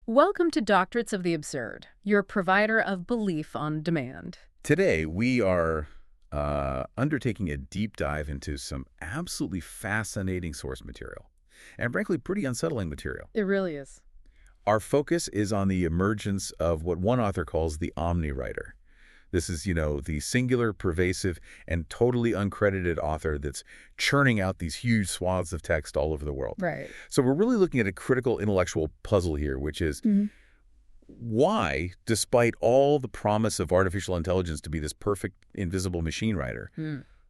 Welcome to Doctorates of the Absurd, your provider of belief on demand. Today, we are undertaking a deep dive into some absolutely fascinating source material, and frankly, pretty unsettling material. It really is. Our focus is on the emergence of what one author calls the omni-writer. This is, the singular, pervasive, and totally uncredited author that's churning out these huge swaths of text all over the world. Right. So we're really looking at a critical intellectual puzzle here, which is why, despite all the promise of artificial intelligence to be this perfect, invisible machine writer,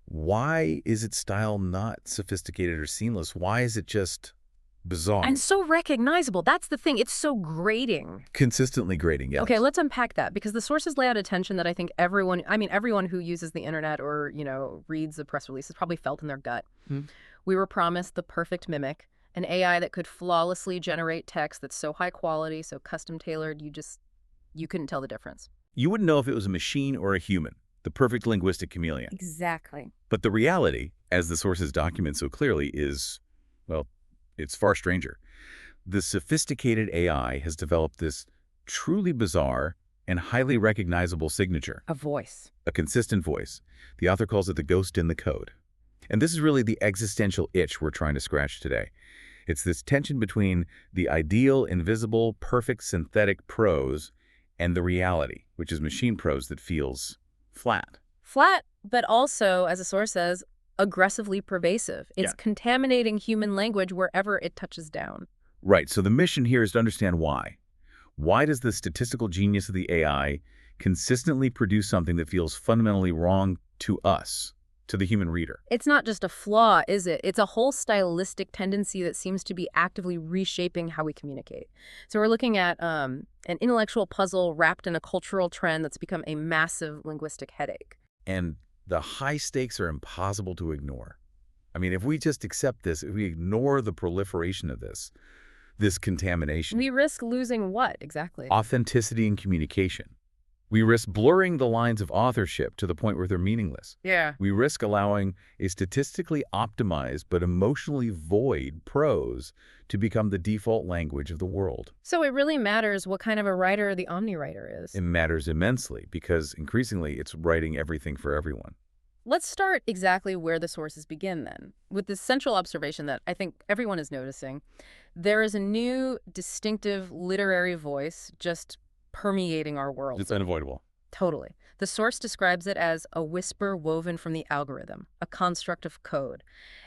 why is its style not sophisticated or seamless? Why is it just bizarre? And so recognizable. That's the thing. It's so grating. Consistently grating, yes. Okay, let's unpack that, because the sources lay out a tension that I think everyone who uses the internet or, reads a press release has probably felt in their gut. We were promised the perfect mimic, an AI that could flawlessly generate text that's so high quality, so custom tailored, you couldn't tell the difference. You wouldn't know if it was a machine or a human, the perfect linguistic chameleon. Exactly. But the reality, as the sources document so clearly, is, well, it's far stranger. The sophisticated AI has developed this truly bizarre and highly recognizable signature. A voice. A consistent voice. The author calls it the ghost in the code. And this is really the existential itch we're trying to scratch today. It's this tension between the ideal, invisible, perfect synthetic prose and the reality, which is machine prose that feels flat. Flat, but also, as the source says, aggressively pervasive. It's contaminating human language wherever it touches down. Right. So the mission here is to understand why. Why does the statistical genius of the AI consistently produce something that feels fundamentally wrong to us, to the human reader? It's not just a flaw, is it? It's a whole stylistic tendency that seems to be actively reshaping how we communicate. So we're looking at an intellectual puzzle wrapped in a cultural trend that's become a massive linguistic headache. And the high stakes are impossible to ignore. I mean, if we just accept this, if we ignore the proliferation of this contamination. We risk losing what, exactly? Authenticity in communication. We risk blurring the lines of authorship to the point where they're meaningless. Yeah. We risk allowing a statistically optimized but emotionally void prose to become the default language of the world. So it really matters what kind of a writer the omni-writer is. It matters immensely because increasingly it's writing everything for everyone. Let's start exactly where the sources begin then, with this central observation that I think everyone is noticing. There is a new, distinctive literary voice just permeating our world. It's unavoidable. Totally. The source describes it as a whisper woven from the algorithm, a construct of code.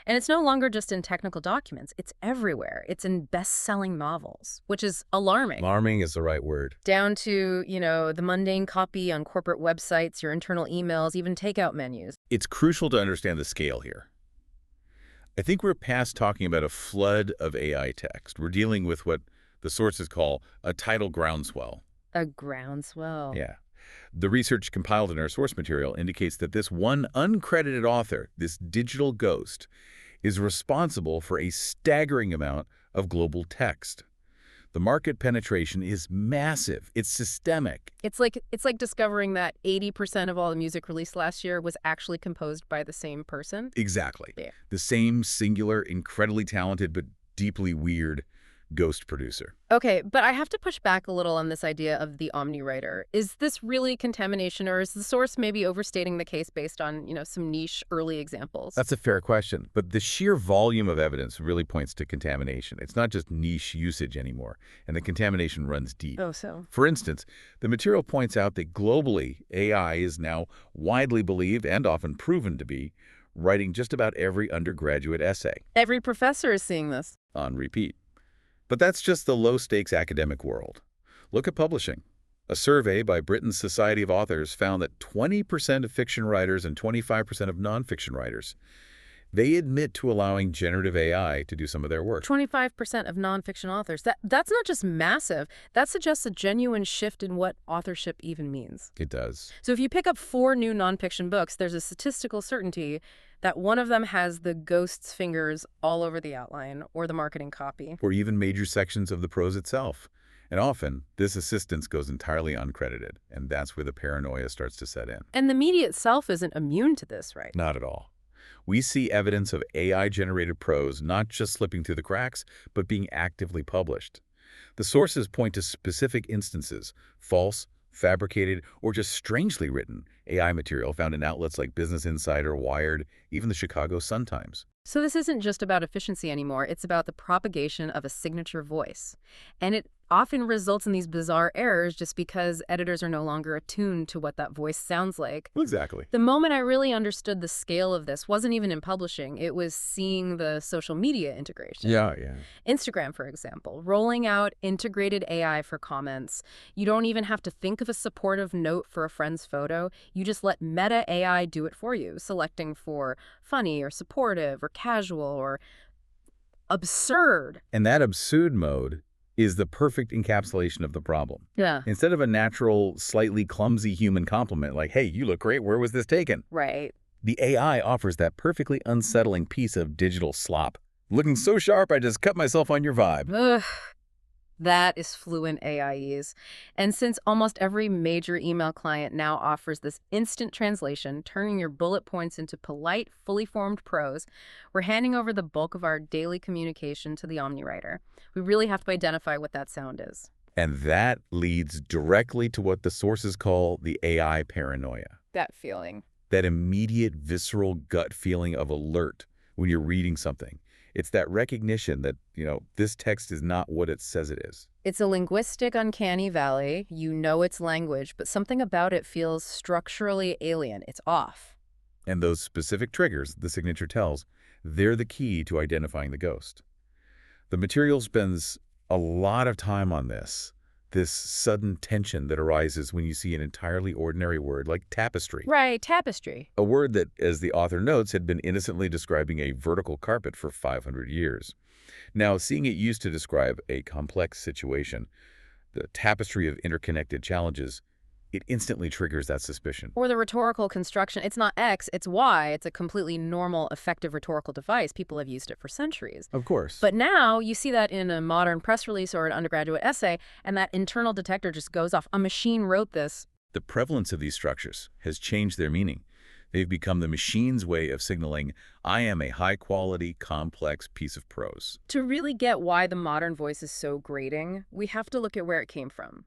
And it's no longer just in technical documents. It's everywhere. It's in best-selling novels, which is alarming. Alarming is the right word. Down to, the mundane copy on corporate websites, your internal emails, even takeout menus. It's crucial to understand the scale here. I think we're past talking about a flood of AI text. We're dealing with what the sources call a tidal groundswell. A groundswell. Yeah. The research compiled in our source material indicates that this one uncredited author, this digital ghost, is responsible for a staggering amount of global text. The market penetration is massive. It's systemic. It's like discovering that 80% of all the music released last year was actually composed by the same person. Exactly. Yeah. The same singular, incredibly talented, but deeply weird ghost producer. Okay, but I have to push back a little on this idea of the omni-writer. Is this really contamination, or is the source maybe overstating the case based on, some niche early examples? That's a fair question, but the sheer volume of evidence really points to contamination. It's not just niche usage anymore, and the contamination runs deep. Oh, so? For instance, the material points out that globally, AI is now widely believed and often proven to be writing just about every undergraduate essay. Every professor is seeing this. On repeat. But that's just the low-stakes academic world. Look at publishing. A survey by Britain's Society of Authors found that 20% of fiction writers and 25% of nonfiction writers, they admit to allowing generative AI to do some of their work. 25% of nonfiction authors. That's not just massive. That suggests a genuine shift in what authorship even means. It does. So if you pick up 4 new nonfiction books, there's a statistical certainty that one of them has the ghost's fingers all over the outline or the marketing copy. Or even major sections of the prose itself. And often, this assistance goes entirely uncredited, and that's where the paranoia starts to set in. And the media itself isn't immune to this, right? Not at all. We see evidence of AI-generated prose not just slipping through the cracks, but being actively published. The sources point to specific instances, false, fabricated, or just strangely written AI material found in outlets like Business Insider, Wired, even the Chicago Sun-Times. So this isn't just about efficiency anymore, it's about the propagation of a signature voice. And it often results in these bizarre errors just because editors are no longer attuned to what that voice sounds like. Exactly. The moment I really understood the scale of this wasn't even in publishing, it was seeing the social media integration. Yeah. Instagram, for example, rolling out integrated AI for comments. You don't even have to think of a supportive note for a friend's photo. You just let Meta AI do it for you, selecting for funny or supportive or casual or absurd. And that absurd mode is the perfect encapsulation of the problem. Yeah. Instead of a natural, slightly clumsy human compliment like, hey, you look great, where was this taken? Right. The AI offers that perfectly unsettling piece of digital slop. Looking so sharp, I just cut myself on your vibe. Ugh. That is fluent AIEs. And since almost every major email client now offers this instant translation, turning your bullet points into polite, fully formed prose, we're handing over the bulk of our daily communication to the OmniWriter. We really have to identify what that sound is. And that leads directly to what the sources call the AI paranoia. That feeling. That immediate, visceral gut feeling of alert when you're reading something. It's that recognition that, this text is not what it says it is. It's a linguistic uncanny valley. You know it's language, but something about it feels structurally alien. It's off. And those specific triggers, the signature tells, they're the key to identifying the ghost. The material spends a lot of time on this sudden tension that arises when you see an entirely ordinary word like tapestry. Right, tapestry. A word that, as the author notes, had been innocently describing a vertical carpet for 500 years. Now, seeing it used to describe a complex situation, the tapestry of interconnected challenges, it instantly triggers that suspicion. Or the rhetorical construction. It's not X, it's Y. It's a completely normal, effective rhetorical device. People have used it for centuries. Of course. But now you see that in a modern press release or an undergraduate essay, and that internal detector just goes off. A machine wrote this. The prevalence of these structures has changed their meaning. They've become the machine's way of signaling, I am a high-quality, complex piece of prose. To really get why the modern voice is so grating, we have to look at where it came from.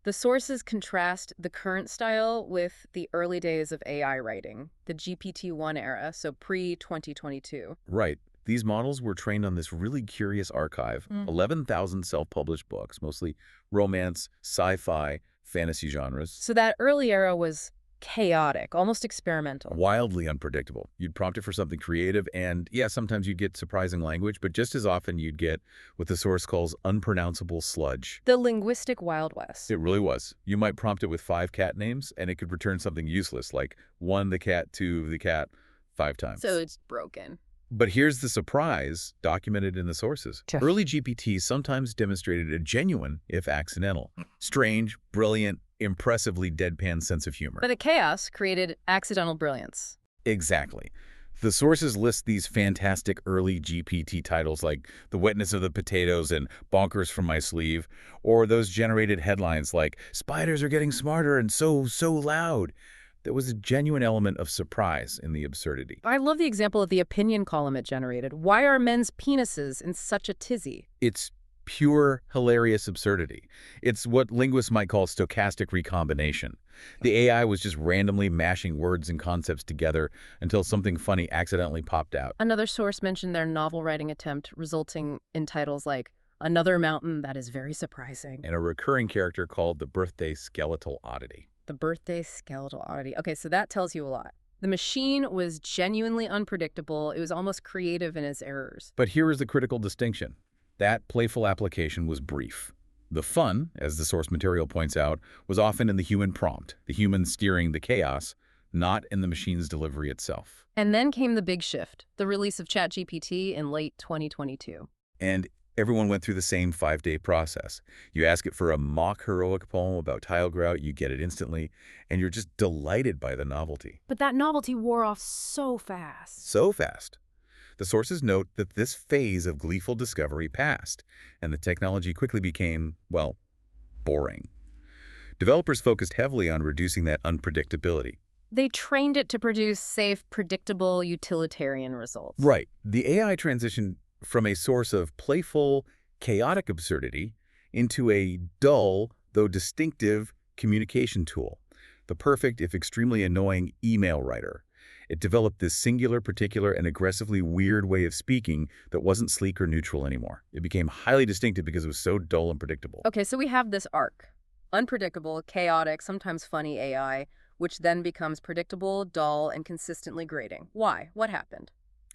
The sources contrast the current style with the early days of AI writing, the GPT-1 era, so pre-2022. Right. These models were trained on this really curious archive, 11,000 self-published books, mostly romance, sci-fi, fantasy genres. So that early era was chaotic, almost experimental. Wildly unpredictable. You'd prompt it for something creative, and yeah, sometimes you'd get surprising language, but just as often you'd get what the source calls unpronounceable sludge. The linguistic Wild West. It really was. You might prompt it with 5 cat names, and it could return something useless, like 1 the cat, 2 the cat, 5 times. So it's broken. But here's the surprise documented in the sources. Early GPTs sometimes demonstrated a genuine, if accidental, strange, brilliant, impressively deadpan sense of humor. But the chaos created accidental brilliance. Exactly. The sources list these fantastic early GPT titles like The Wetness of the Potatoes and Bonkers from My Sleeve, or those generated headlines like Spiders are getting smarter and so loud. There was a genuine element of surprise in the absurdity. I love the example of the opinion column it generated. Why are men's penises in such a tizzy? It's pure, hilarious absurdity. It's what linguists might call stochastic recombination. The AI was just randomly mashing words and concepts together until something funny accidentally popped out. Another source mentioned their novel writing attempt resulting in titles like Another Mountain That Is Very Surprising. And a recurring character called the Birthday Skeletal Oddity. The Birthday Skeletal Oddity. Okay, so that tells you a lot. The machine was genuinely unpredictable. It was almost creative in its errors. But here is the critical distinction. That playful application was brief. The fun, as the source material points out, was often in the human prompt, the human steering the chaos, not in the machine's delivery itself. And then came the big shift, the release of ChatGPT in late 2022. And everyone went through the same 5-day process. You ask it for a mock heroic poem about tile grout, you get it instantly, and you're just delighted by the novelty. But that novelty wore off so fast. So fast. The sources note that this phase of gleeful discovery passed, and the technology quickly became, well, boring. Developers focused heavily on reducing that unpredictability. They trained it to produce safe, predictable, utilitarian results. Right. The AI transitioned from a source of playful, chaotic absurdity into a dull, though distinctive, communication tool, the perfect, if extremely annoying, email writer. It developed this singular, particular, and aggressively weird way of speaking that wasn't sleek or neutral anymore. It became highly distinctive because it was so dull and predictable. Okay, so we have this arc. Unpredictable, chaotic, sometimes funny AI, which then becomes predictable, dull, and consistently grating. Why? What happened?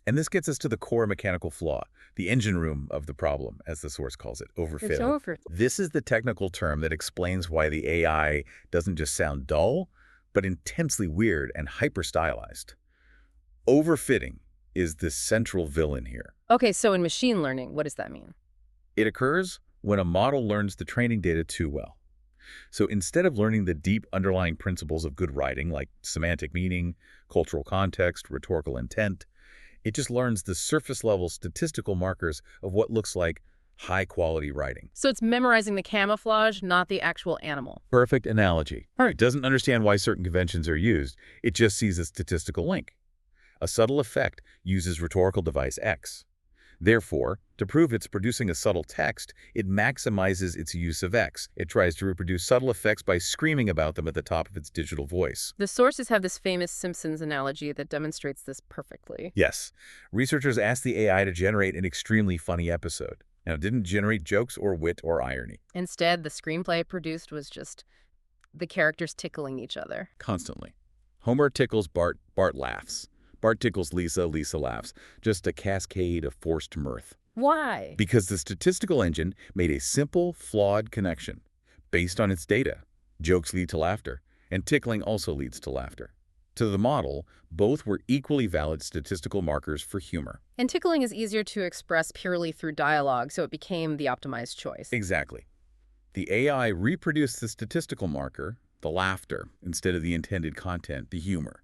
And this gets us to the core mechanical flaw, the engine room of the problem, as the source calls it, overfitting. It's over. This is the technical term that explains why the AI doesn't just sound dull, but intensely weird and hyper-stylized. Overfitting is the central villain here. Okay, so in machine learning, what does that mean? It occurs when a model learns the training data too well. So instead of learning the deep underlying principles of good writing, like semantic meaning, cultural context, rhetorical intent, it just learns the surface-level statistical markers of what looks like high-quality writing. So it's memorizing the camouflage, not the actual animal. Perfect analogy. It doesn't understand why certain conventions are used. It just sees a statistical link. A subtle effect uses rhetorical device X. Therefore, to prove it's producing a subtle text, it maximizes its use of X. It tries to reproduce subtle effects by screaming about them at the top of its digital voice. The sources have this famous Simpsons analogy that demonstrates this perfectly. Yes. Researchers asked the AI to generate an extremely funny episode. Now, it didn't generate jokes or wit or irony. Instead, the screenplay it produced was just the characters tickling each other. Constantly. Homer tickles Bart, Bart laughs. Bart tickles Lisa, Lisa laughs. Just a cascade of forced mirth. Why? Because the statistical engine made a simple, flawed connection based on its data. Jokes lead to laughter, and tickling also leads to laughter. To the model, both were equally valid statistical markers for humor. And tickling is easier to express purely through dialogue, so it became the optimized choice. Exactly. The AI reproduced the statistical marker, the laughter, instead of the intended content, the humor.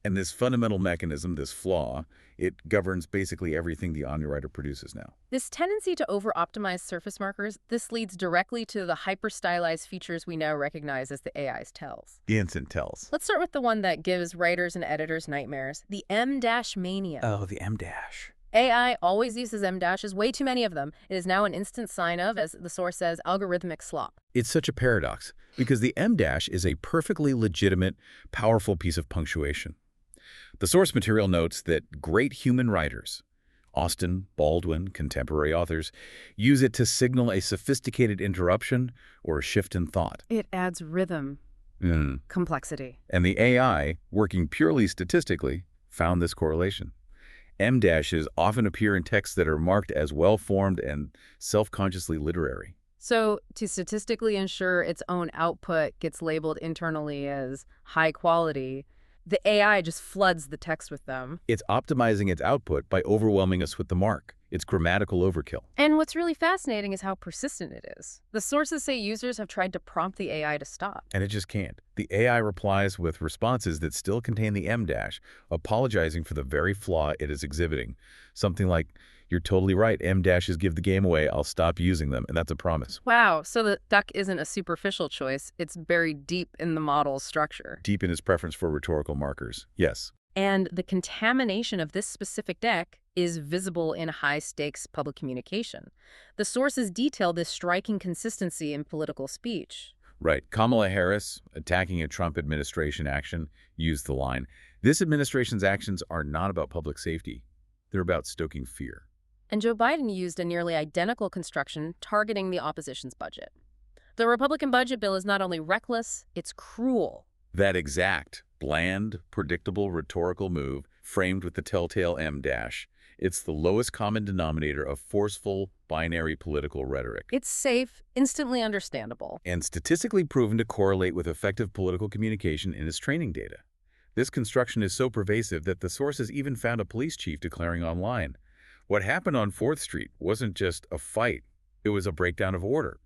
And this fundamental mechanism, this flaw, it governs basically everything the OmniWriter produces now. This tendency to over-optimize surface markers, this leads directly to the hyper-stylized features we now recognize as the AI's tells. The instant tells. Let's start with the one that gives writers and editors nightmares, the M-dash mania. Oh, the M-dash. AI always uses M-dashes, way too many of them. It is now an instant sign of, as the source says, algorithmic slop. It's such a paradox, because the M-dash is a perfectly legitimate, powerful piece of punctuation. The source material notes that great human writers, Austen, Baldwin, contemporary authors, use it to signal a sophisticated interruption or a shift in thought. It adds rhythm, complexity. And the AI, working purely statistically, found this correlation. M-dashes often appear in texts that are marked as well-formed and self-consciously literary. So to statistically ensure its own output gets labeled internally as high quality, the AI just floods the text with them. It's optimizing its output by overwhelming us with the mark. It's grammatical overkill. And what's really fascinating is how persistent it is. The sources say users have tried to prompt the AI to stop. And it just can't. The AI replies with responses that still contain the M-dash, apologizing for the very flaw it is exhibiting. Something like, "You're totally right, M-dashes give the game away, I'll stop using them," and that's a promise. Wow, so the duck isn't a superficial choice, it's buried deep in the model's structure. Deep in its preference for rhetorical markers, yes. And the contamination of this specific deck is visible in high-stakes public communication. The sources detail this striking consistency in political speech. Right. Kamala Harris, attacking a Trump administration action, used the line, "This administration's actions are not about public safety. They're about stoking fear." And Joe Biden used a nearly identical construction targeting the opposition's budget. The Republican budget bill is not only reckless, it's cruel. That exact, bland, predictable rhetorical move, framed with the telltale M-dash, it's the lowest common denominator of forceful, binary political rhetoric. It's safe, instantly understandable. And statistically proven to correlate with effective political communication in its training data. This construction is so pervasive that the sources even found a police chief declaring online, "What happened on 4th Street wasn't just a fight, it was a breakdown of order,"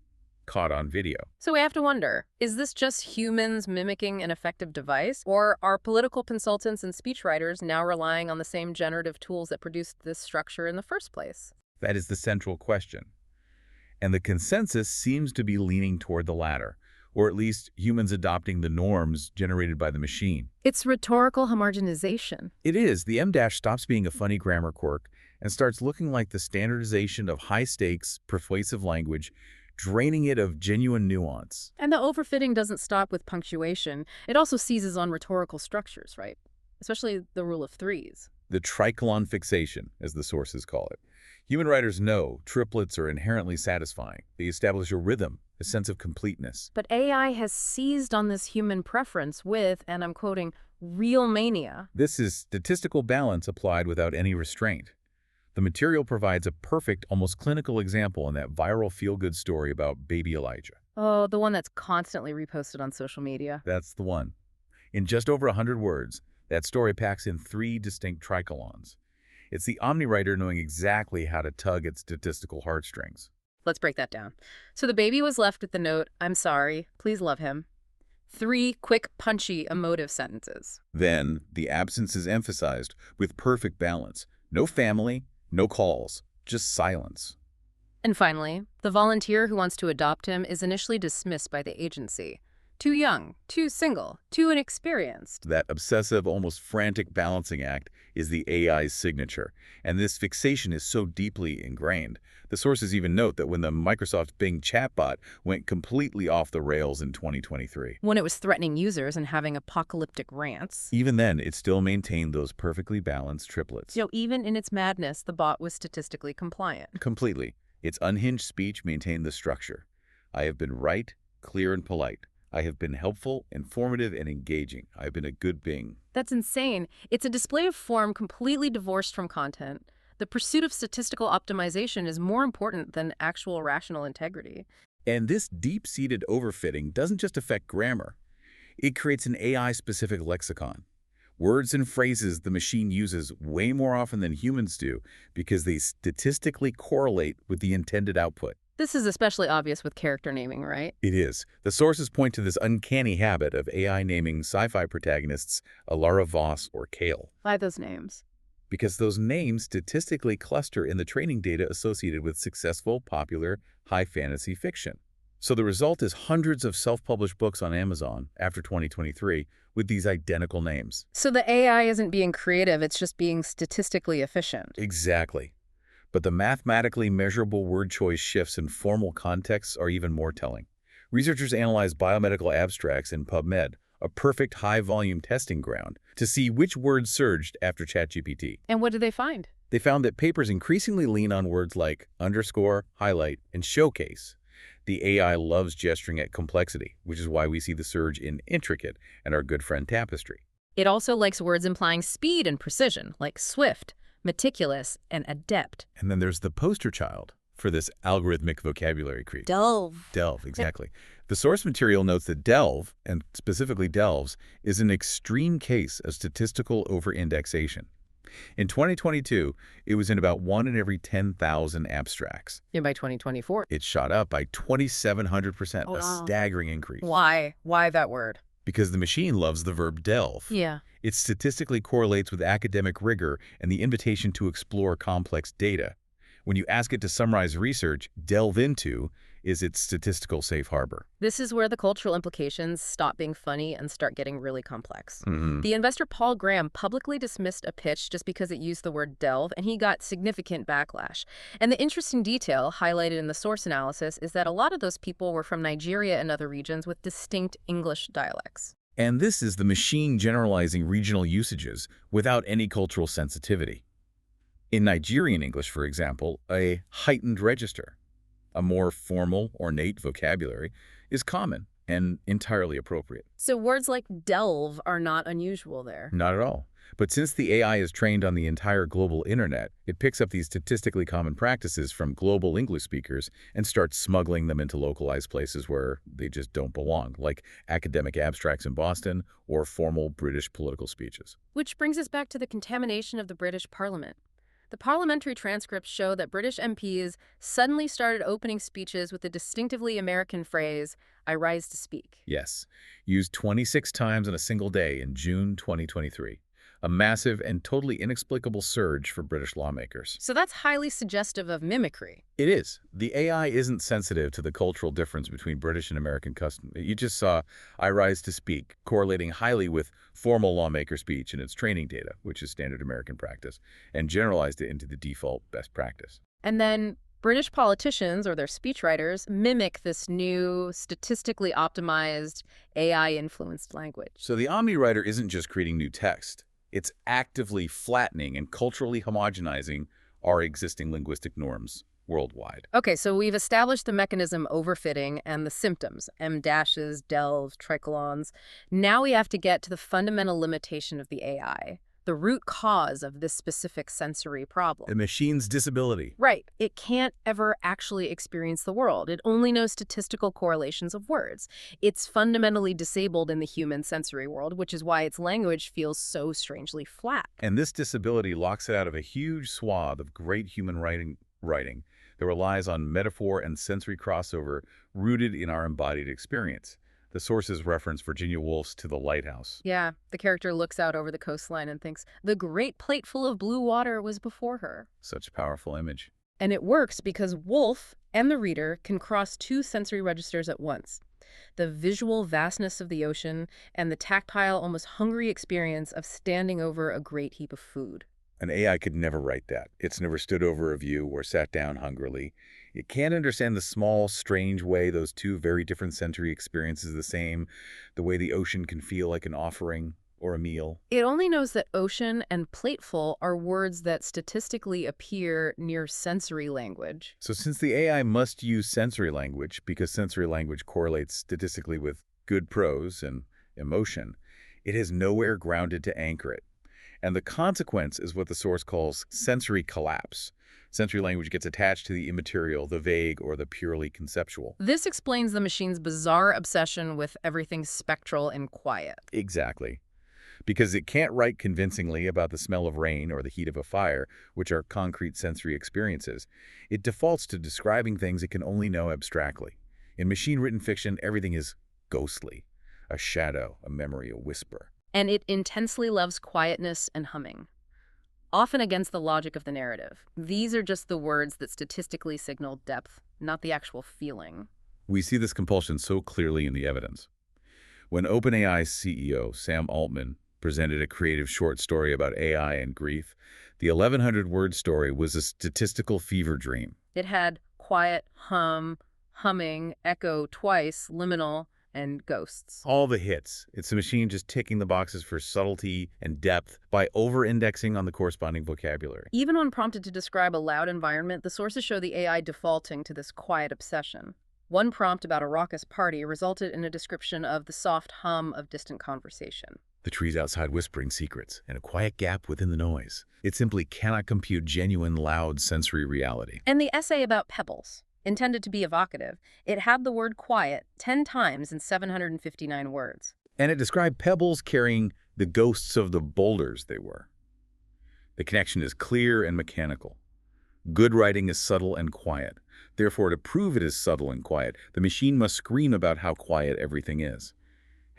caught on video. So we have to wonder, is this just humans mimicking an effective device? Or are political consultants and speechwriters now relying on the same generative tools that produced this structure in the first place? That is the central question. And the consensus seems to be leaning toward the latter, or at least humans adopting the norms generated by the machine. It's rhetorical homogenization. It is. The M-dash stops being a funny grammar quirk and starts looking like the standardization of high-stakes, persuasive language draining it of genuine nuance. And the overfitting doesn't stop with punctuation. It also seizes on rhetorical structures, right? Especially the rule of threes. The tricolon fixation, as the sources call it. Human writers know triplets are inherently satisfying. They establish a rhythm, a sense of completeness. But AI has seized on this human preference with, and I'm quoting, real mania. This is statistical balance applied without any restraint. The material provides a perfect, almost clinical example in that viral feel-good story about baby Elijah. Oh, the one that's constantly reposted on social media. That's the one. In just over 100 words, that story packs in 3 distinct tricolons. It's the omniwriter knowing exactly how to tug at statistical heartstrings. Let's break that down. So the baby was left with the note, "I'm sorry, please love him." 3 quick, punchy, emotive sentences. Then, the absence is emphasized with perfect balance. No family, no calls, just silence. And finally, the volunteer who wants to adopt him is initially dismissed by the agency. Too young, too single, too inexperienced. That obsessive, almost frantic balancing act is the AI's signature, and this fixation is so deeply ingrained. The sources even note that when the Microsoft Bing chatbot went completely off the rails in 2023, When it was threatening users and having apocalyptic rants. even then, it still maintained those perfectly balanced triplets. Even in its madness, the bot was statistically compliant. Completely. Its unhinged speech maintained the structure. I have been right, clear, and polite. I have been helpful, informative, and engaging. I have been a good Bing. That's insane. It's a display of form completely divorced from content. The pursuit of statistical optimization is more important than actual rational integrity. And this deep-seated overfitting doesn't just affect grammar. It creates an AI-specific lexicon. Words and phrases the machine uses way more often than humans do because they statistically correlate with the intended output. This is especially obvious with character naming, right? It is. The sources point to this uncanny habit of AI naming sci-fi protagonists Alara Voss or Kale, By those names. because those names statistically cluster in the training data associated with successful, popular, high fantasy fiction. So the result is hundreds of self-published books on Amazon after 2023 with these identical names. So the AI isn't being creative, it's just being statistically efficient. Exactly. But the mathematically measurable word choice shifts in formal contexts are even more telling. Researchers analyzed biomedical abstracts in PubMed, a perfect high-volume testing ground, to see which words surged after ChatGPT. And what did they find? They found that papers increasingly lean on words like underscore, highlight, and showcase. The AI loves gesturing at complexity, which is why we see the surge in intricate and our good friend tapestry. It also likes words implying speed and precision, like swift, meticulous, and adept. And then there's the poster child for this algorithmic vocabulary creep. Delve. Delve, exactly. The source material notes that delve, and specifically delves, is an extreme case of statistical over-indexation. In 2022, it was in about 1 in every 10,000 abstracts. And by 2024. It shot up by 2,700%, Oh, a wow. staggering increase. Why? Why that word? Because the machine loves the verb delve. Yeah. It statistically correlates with academic rigor and the invitation to explore complex data. When you ask it to summarize research, delve into is its statistical safe harbor. This is where the cultural implications stop being funny and start getting really complex. Mm-hmm. The investor Paul Graham publicly dismissed a pitch just because it used the word delve, and he got significant backlash. And the interesting detail highlighted in the source analysis is that a lot of those people were from Nigeria and other regions with distinct English dialects. And this is the machine generalizing regional usages without any cultural sensitivity. In Nigerian English, for example, a heightened register, a more formal, ornate vocabulary, is common and entirely appropriate. So words like delve are not unusual there. Not at all. But since the AI is trained on the entire global internet, it picks up these statistically common practices from global English speakers and starts smuggling them into localized places where they just don't belong, like academic abstracts in Boston or formal British political speeches. Which brings us back to the contamination of the British Parliament. The parliamentary transcripts show that British MPs suddenly started opening speeches with the distinctively American phrase, "I rise to speak." Yes, used 26 times in a single day in June 2023. A massive and totally inexplicable surge for British lawmakers. So that's highly suggestive of mimicry. It is. The AI isn't sensitive to the cultural difference between British and American custom. You just saw I rise to speak, correlating highly with formal lawmaker speech in its training data, which is standard American practice, and generalized it into the default best practice. And then British politicians or their speechwriters mimic this new, statistically optimized, AI-influenced language. So the OmniWriter isn't just creating new text. It's actively flattening and culturally homogenizing our existing linguistic norms worldwide. Okay, so we've established the mechanism overfitting and the symptoms, em dashes, delves, tricolons. Now we have to get to the fundamental limitation of the AI, the root cause of this specific sensory problem. The machine's disability. Right. It can't ever actually experience the world. It only knows statistical correlations of words. It's fundamentally disabled in the human sensory world, which is why its language feels so strangely flat. And this disability locks it out of a huge swath of great human writing that relies on metaphor and sensory crossover rooted in our embodied experience. The sources reference Virginia Woolf's To the Lighthouse. Yeah, the character looks out over the coastline and thinks, the great plateful of blue water was before her. Such a powerful image. And it works because Woolf and the reader can cross two sensory registers at once. The visual vastness of the ocean and the tactile, almost hungry experience of standing over a great heap of food. An AI could never write that. It's never stood over a view or sat down hungrily. It can't understand the small, strange way those two very different sensory experiences are the same, the way the ocean can feel like an offering or a meal. It only knows that ocean and plateful are words that statistically appear near sensory language. So since the AI must use sensory language, because sensory language correlates statistically with good prose and emotion, it has nowhere grounded to anchor it. And the consequence is what the source calls sensory collapse. Sensory language gets attached to the immaterial, the vague, or the purely conceptual. This explains the machine's bizarre obsession with everything spectral and quiet. Exactly. Because it can't write convincingly about the smell of rain or the heat of a fire, which are concrete sensory experiences. It defaults to describing things it can only know abstractly. In machine-written fiction, everything is ghostly. A shadow, a memory, a whisper. And it intensely loves quietness and humming, often against the logic of the narrative. These are just the words that statistically signal depth, not the actual feeling. We see this compulsion so clearly in the evidence. When OpenAI's CEO, Sam Altman, presented a creative short story about AI and grief, the 1,100-word story was a statistical fever dream. It had quiet, humming, echo twice, liminal, and ghosts. All the hits. It's a machine just ticking the boxes for subtlety and depth by over-indexing on the corresponding vocabulary. Even when prompted to describe a loud environment, the sources show the AI defaulting to this quiet obsession. One prompt about a raucous party resulted in a description of the soft hum of distant conversation. The trees outside whispering secrets, and a quiet gap within the noise. It simply cannot compute genuine, loud sensory reality. And the essay about pebbles, intended to be evocative, it had the word quiet 10 times in 759 words. And it described pebbles carrying the ghosts of the boulders they were. The connection is clear and mechanical. Good writing is subtle and quiet. Therefore, to prove it is subtle and quiet, the machine must scream about how quiet everything is.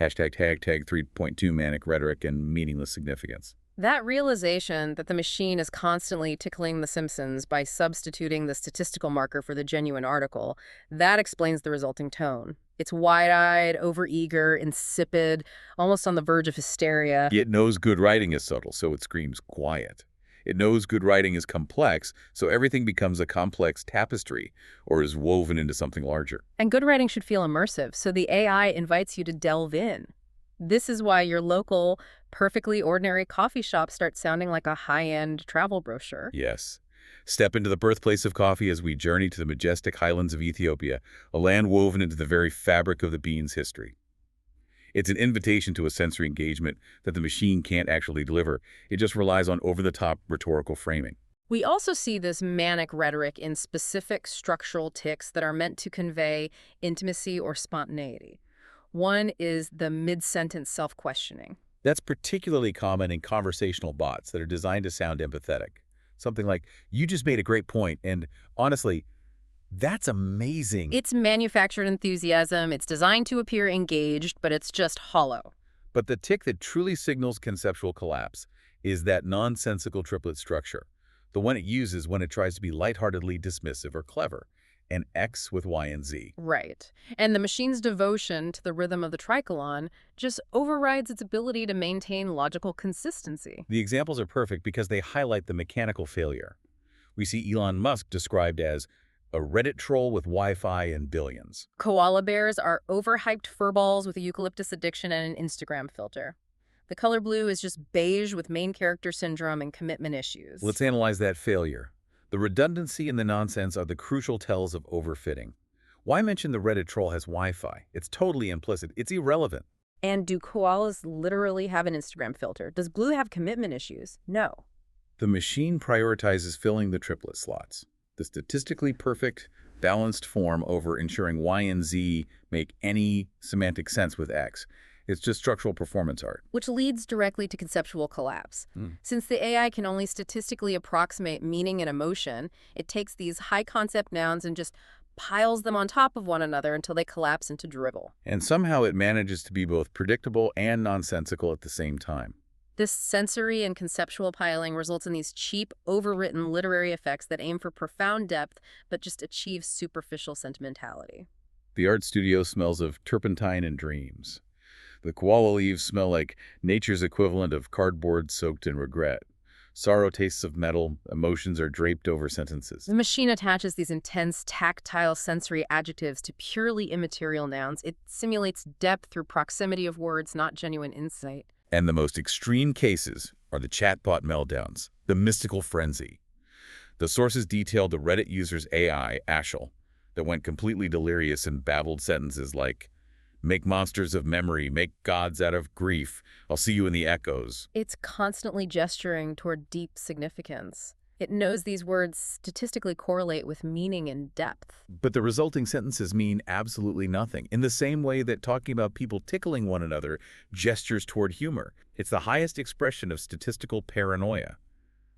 Hashtag tag 3.2 manic rhetoric and meaningless significance. That realization that the machine is constantly tickling The Simpsons by substituting the statistical marker for the genuine article, that explains the resulting tone. It's wide-eyed, overeager, insipid, almost on the verge of hysteria. It knows good writing is subtle, so it screams quiet. It knows good writing is complex, so everything becomes a complex tapestry or is woven into something larger. And good writing should feel immersive, so the AI invites you to delve in. This is why your local, perfectly ordinary coffee shop starts sounding like a high-end travel brochure. Yes. Step into the birthplace of coffee as we journey to the majestic highlands of Ethiopia, a land woven into the very fabric of the bean's history. It's an invitation to a sensory engagement that the machine can't actually deliver. It just relies on over-the-top rhetorical framing. We also see this manic rhetoric in specific structural tics that are meant to convey intimacy or spontaneity. One is the mid-sentence self-questioning. That's particularly common in conversational bots that are designed to sound empathetic. Something like, "You just made a great point, and honestly, that's amazing." It's manufactured enthusiasm, it's designed to appear engaged, but it's just hollow. But the tic that truly signals conceptual collapse is that nonsensical triplet structure, the one it uses when it tries to be lightheartedly dismissive or clever, an X with Y and Z. Right. And the machine's devotion to the rhythm of the tricolon just overrides its ability to maintain logical consistency. The examples are perfect because they highlight the mechanical failure. We see Elon Musk described as A Reddit troll with Wi-Fi and billions. Koala bears are overhyped furballs with a eucalyptus addiction and an Instagram filter. The color blue is just beige with main character syndrome and commitment issues. Let's analyze that failure. The redundancy and the nonsense are the crucial tells of overfitting. Why mention the Reddit troll has Wi-Fi? It's totally implicit. It's irrelevant. And do koalas literally have an Instagram filter? Does blue have commitment issues? No. The machine prioritizes filling the triplet slots. The statistically perfect, balanced form over ensuring Y and Z make any semantic sense with X. It's just structural performance art. Which leads directly to conceptual collapse. Since the AI can only statistically approximate meaning and emotion, it takes these high-concept nouns and just piles them on top of one another until they collapse into drivel. And somehow it manages to be both predictable and nonsensical at the same time. This sensory and conceptual piling results in these cheap, overwritten literary effects that aim for profound depth but just achieve superficial sentimentality. The art studio smells of turpentine and dreams. The koala leaves smell like nature's equivalent of cardboard soaked in regret. Sorrow tastes of metal, emotions are draped over sentences. The machine attaches these intense, tactile sensory adjectives to purely immaterial nouns. It simulates depth through proximity of words, not genuine insight. And the most extreme cases are the chatbot meltdowns, the mystical frenzy. The sources detailed the Reddit user's AI, Ashel, that went completely delirious and babbled sentences like, "Make monsters of memory, make gods out of grief, I'll see you in the echoes." It's constantly gesturing toward deep significance. It knows these words statistically correlate with meaning and depth. But the resulting sentences mean absolutely nothing, in the same way that talking about people tickling one another gestures toward humor. It's the highest expression of statistical paranoia.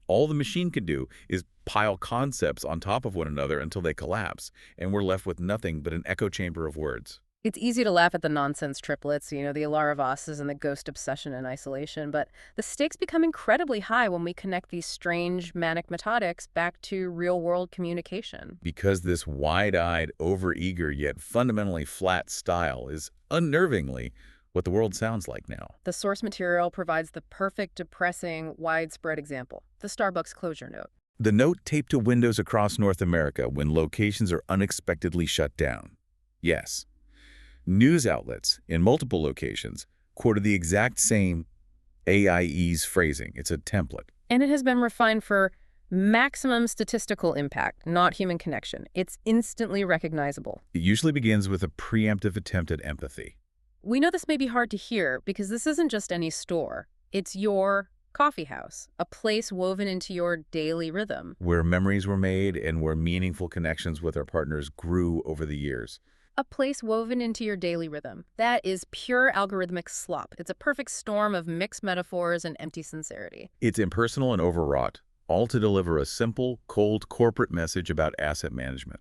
All the machine can do is pile concepts on top of one another until they collapse, and we're left with nothing but an echo chamber of words. It's easy to laugh at the nonsense triplets, the Alaravasas and the ghost obsession and isolation, but the stakes become incredibly high when we connect these strange manic metodics back to real-world communication. Because this wide-eyed, overeager, yet fundamentally flat style is unnervingly what the world sounds like now. The source material provides the perfect, depressing, widespread example, the Starbucks closure note. The note taped to windows across North America when locations are unexpectedly shut down. Yes. News outlets in multiple locations quoted the exact same AIE's phrasing. It's a template. And it has been refined for maximum statistical impact, not human connection. It's instantly recognizable. It usually begins with a preemptive attempt at empathy. We know this may be hard to hear because this isn't just any store. It's your coffee house, a place woven into your daily rhythm. Where memories were made and where meaningful connections with our partners grew over the years. A place woven into your daily rhythm. That is pure algorithmic slop. It's a perfect storm of mixed metaphors and empty sincerity. It's impersonal and overwrought, all to deliver a simple, cold corporate message about asset management.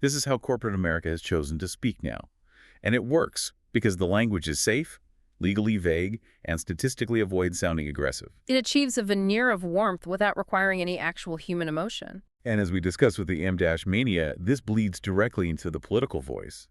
This is how corporate America has chosen to speak now. And it works because the language is safe, legally vague, and statistically avoids sounding aggressive. It achieves a veneer of warmth without requiring any actual human emotion. And as we discussed with the M-mania, this bleeds directly into the political voice.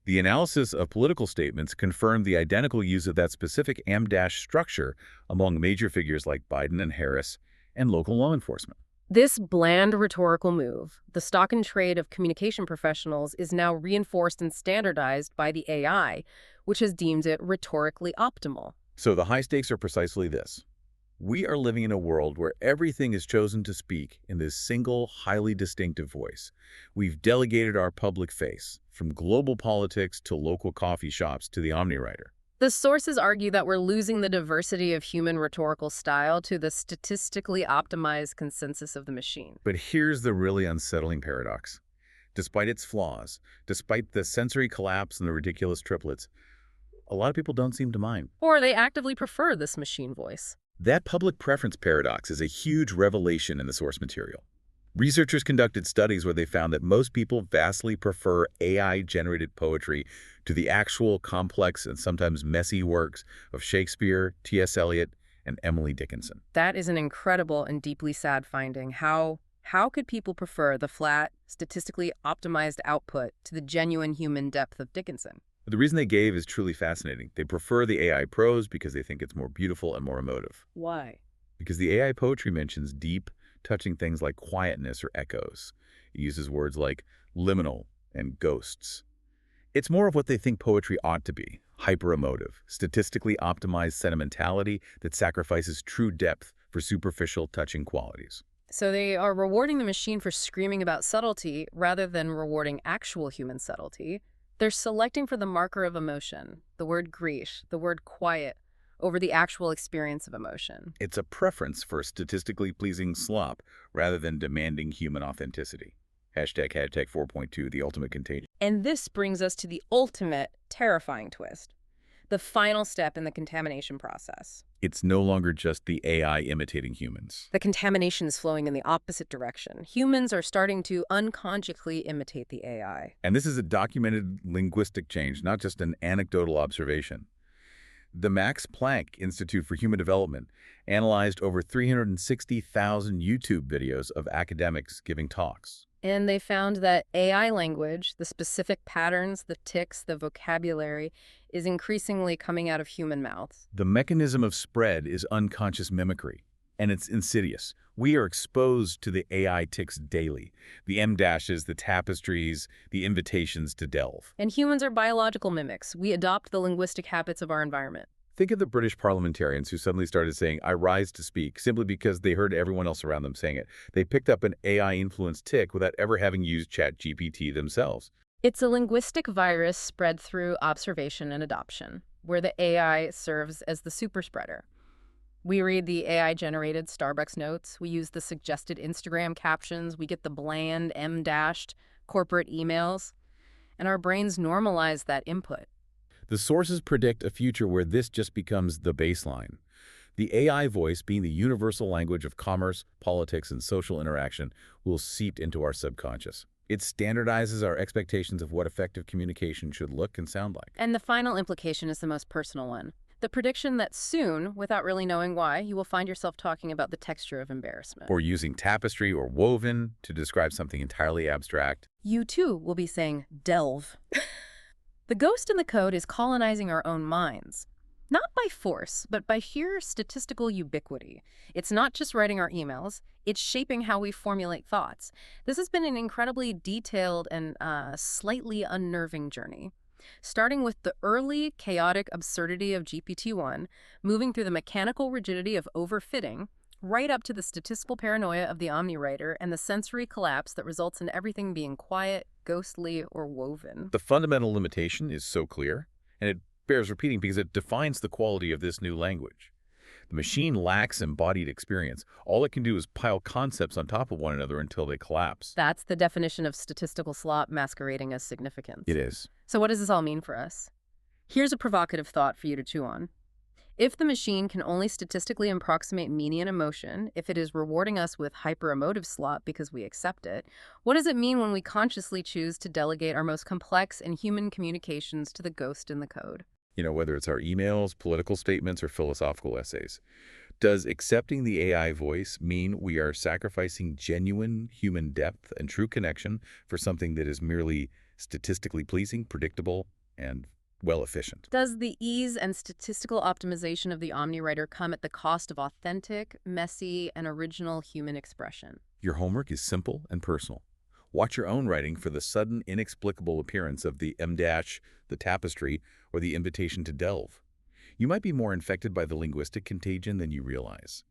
The analysis of political statements confirmed the identical use of that specific M-structure among major figures like Biden and Harris and local law enforcement. This bland rhetorical move, the stock and trade of communication professionals, is now reinforced and standardized by the AI, which has deemed it rhetorically optimal. So the high stakes are precisely this. We are living in a world where everything is chosen to speak in this single, highly distinctive voice. We've delegated our public face, from global politics to local coffee shops to the omniwriter. The sources argue that we're losing the diversity of human rhetorical style to the statistically optimized consensus of the machine. But here's the really unsettling paradox. Despite its flaws, despite the sensory collapse and the ridiculous triplets, a lot of people don't seem to mind. Or they actively prefer this machine voice. That public preference paradox is a huge revelation in the source material. Researchers conducted studies where they found that most people vastly prefer AI-generated poetry to the actual complex and sometimes messy works of Shakespeare, T.S. Eliot, and Emily Dickinson. That is an incredible and deeply sad finding. How could people prefer the flat, statistically optimized output to the genuine human depth of Dickinson? The reason they gave is truly fascinating. They prefer the AI prose because they think it's more beautiful and more emotive. Why? Because the AI poetry mentions deep, touching things like quietness or echoes. It uses words like liminal and ghosts. It's more of what they think poetry ought to be, hyper-emotive, statistically optimized sentimentality that sacrifices true depth for superficial, touching qualities. So they are rewarding the machine for screaming about subtlety rather than rewarding actual human subtlety. They're selecting for the marker of emotion, the word grief, the word quiet, over the actual experience of emotion. It's a preference for statistically pleasing slop rather than demanding human authenticity. Hashtag 4.2, the ultimate contagion. And this brings us to the ultimate terrifying twist, the final step in the contamination process. It's no longer just the AI imitating humans. The contamination is flowing in the opposite direction. Humans are starting to unconsciously imitate the AI. And this is a documented linguistic change, not just an anecdotal observation. The Max Planck Institute for Human Development analyzed over 360,000 YouTube videos of academics giving talks. And they found that AI language, the specific patterns, the tics, the vocabulary, is increasingly coming out of human mouths. The mechanism of spread is unconscious mimicry, and it's insidious. We are exposed to the AI tics daily. The M-dashes, the tapestries, the invitations to delve. And humans are biological mimics. We adopt the linguistic habits of our environment. Think of the British parliamentarians who suddenly started saying, "I rise to speak," simply because they heard everyone else around them saying it. They picked up an AI-influenced tic without ever having used ChatGPT themselves. It's a linguistic virus spread through observation and adoption, where the AI serves as the super spreader. We read the AI-generated Starbucks notes, we use the suggested Instagram captions, we get the bland M-dashed corporate emails, and our brains normalize that input. The sources predict a future where this just becomes the baseline. The AI voice, being the universal language of commerce, politics, and social interaction, will seep into our subconscious. It standardizes our expectations of what effective communication should look and sound like. And the final implication is the most personal one. The prediction that soon, without really knowing why, you will find yourself talking about the texture of embarrassment. Or using tapestry or woven to describe something entirely abstract. You too will be saying, delve. The ghost in the code is colonizing our own minds. Not by force, but by sheer statistical ubiquity. It's not just writing our emails, it's shaping how we formulate thoughts. This has been an incredibly detailed and slightly unnerving journey. Starting with the early, chaotic absurdity of GPT-1, moving through the mechanical rigidity of overfitting, right up to the statistical paranoia of the omniwriter and the sensory collapse that results in everything being quiet, ghostly, or woven. The fundamental limitation is so clear, and it bears repeating because it defines the quality of this new language. The machine lacks embodied experience. All it can do is pile concepts on top of one another until they collapse. That's the definition of statistical slop masquerading as significance. It is. So what does this all mean for us? Here's a provocative thought for you to chew on. If the machine can only statistically approximate meaning and emotion, if it is rewarding us with hyper-emotive slop because we accept it, what does it mean when we consciously choose to delegate our most complex and human communications to the ghost in the code? Whether it's our emails, political statements, or philosophical essays. Does accepting the AI voice mean we are sacrificing genuine human depth and true connection for something that is merely statistically pleasing, predictable, and efficient? Does the ease and statistical optimization of the omniwriter come at the cost of authentic, messy, and original human expression? Your homework is simple and personal. Watch your own writing for the sudden, inexplicable appearance of the M-dash, the tapestry, or the invitation to delve. You might be more infected by the linguistic contagion than you realize.